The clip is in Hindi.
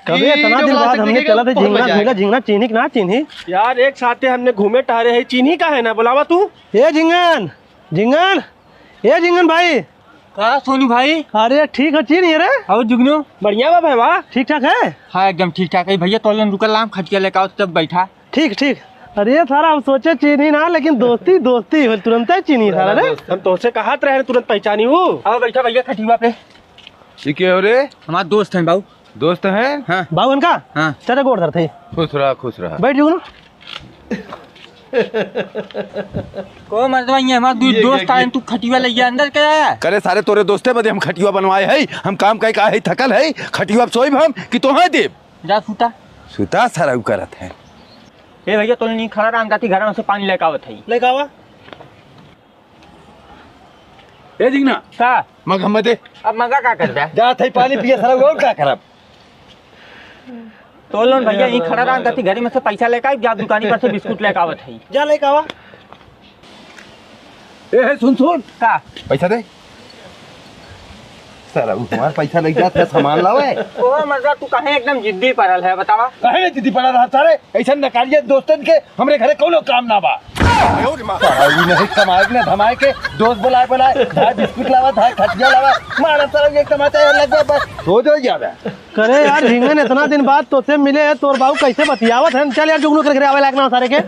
कभी इतना दिन बाद हमने चला था झिंगना झिंगना चीनी ना चीनी यार एक साथे हमने घूमे टहरे है चीनी का है ना बुलावा तू ये झिंगन झिंगन ये झिंगन भाई का सोनू भाई? अरे ठीक है चीनी है रे और जुगनू बढ़िया बा भाई वाह ठीक ठाक है। हाँ एकदम ठीक ठाक है भैया। तोलन रुकल लाम खटिया लेकर आओ तब बैठा। ठीक ठीक। अरे सारा हम सोचे चीनी ना लेकिन दोस्ती दोस्ती तुरंत है चीनी सारा रे हम तो से कहा रहे तुरंत पहचानी हूँ। आओ बैठा भैया खटिया पे। ठीक है रे हमारे दोस्त हैं बाबू। दोस्त हैं? हाँ बाबू इनका हाँ चले गोड़ धर थे। खुश रहा बैठ जाओ ना। को मर्दवा ये हमारा दो दोस्त आए तू खटिया ले गया अंदर क्या है? करे सारे तोरे दोस्ते बदे हम खटिया बनवाए है हम काम कई का है थकल है खटिया सोइब हम कि तो है देव जा सूता सुता सारा करत है। ए भैया तो नहीं खड़ा रहा जाती घर में से पानी लेकर आवत है। लेके आवा ए जिगना का मग हम दे अब मगा का कर दे जा थे पानी पिए सारा और का करब तोलन भैया यहीं खड़ा रहा जाती घर में से पैसा लेकर जा दुकानी पर से बिस्कुट लेकर आवत है। जा लेके आवा। ए सुन का पैसा दे सारा हमार पैसा लग जात है सामान लावे ओ मर्दवा तू कहे एकदम जिद्दी पड़ल है बतावा। काहे ने दीदी पड़ा रहा सारे ऐसा नकारिया दोस्तन के हमरे घरे कोनो काम ना बा नहीं कमाए ने धमाए के दोस्त बुलाए भाई बिस्कुट लावा था खटिया लावा मारा सारा एक टमाटर लग गया बस हो जाओ ज्यादा करे यार झिंगन इतना दिन बाद तो से मिले है तोर बाबू कैसे बतियावत है चल यार जुगनू करके आवे लायक ना सारे के